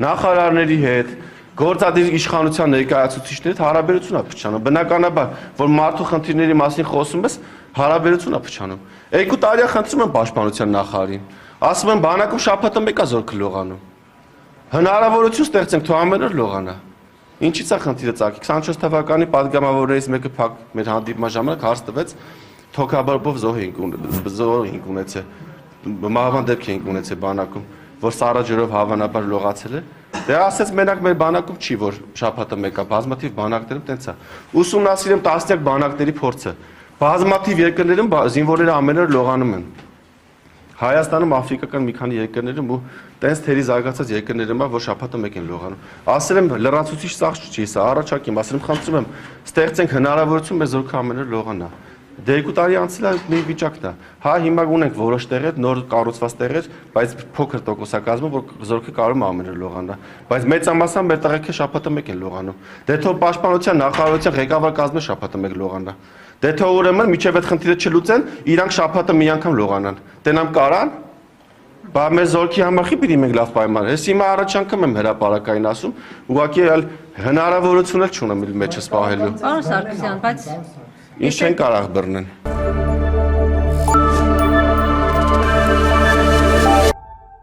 նախարարների հետ, գործադիր իշխանության ներկայացուցիչների հետ հարաբերություն է փչանում։ Բնականաբար, որ մարդու խնդիրների մասին խոսում ես, հարաբերություն է փչանում։ 2 տարի խնդրում եմ պաշտպանության նախարարին։ Ասում եմ բանակում շաբաթը մեկա զորքը լողանում։ Հնարավորություն ստեղծենք, თუ ամեն օր լողանա։ Ինչի՞ց է խնդիրը ծագի։ 24 թվականի падգամավորներից մեկը փակ մեր հանդիպման ժամանակ հարց տվեց, թոքաբորբով զոհ ենք ունեցել, մահվան դեպք ենք ունեցել բանակում, որ սառը ջրով հավանաբար լողացել է։ Դե ասեց մենակ մեր բանակում չի, որ շաբաթը մեկա, բազմաթիվ բանակներում տենց է։ Ուսումնասիրեմ տասնյակ բանակների փորձը։ Բազմաթիվ երկրներում զինվորները ամեն օր լողանում են։ Հայաստանում, աֆրիկական մի քանի երկրներում ու տենց թերի զարգացած երկրներում որ շաբաթը մեկ են լողանում։ Ասել եմ լրացուցիչ սաղ չի, սա առաջակիմ, ասել եմ խնդրում եմ, ստեղծենք հնարավորություն մեր զորքը ամեն օր լողանա։ Դե 2 տարի անցել է մի վիճակն է։ Հա հիմա ունենք որոշ տեղեր, նոր կառուցված տեղեր, բայց փոքր տոկոսակազմով որ զորքը կարող է ամեն օր լողանա։ Բայց մեծամասամբ մեր տեղեքը շաբաթը մեկ են լողանում։ Դե թող պաշտպանության նախարարության ղեկավար կազմը շաբաթը մեկ լողանա։ Դե թող ուրեմն միջև այդ խնդիրը չլուծեն, իրանք շաբաթը մի անգամ լողանան։ Տենամ կարան։ Բա մեր զորքի համար խի պիտի մենք լավ պայման։ Ես հիմա առաջ անգամ եմ հրապարակային ասում, ուղղակի այլ հնարավորություն էլ չունեմ իր մեջը սպահելու։ Պարոն Սարգսյան, բայց ինչ չեն կարող բռնեն։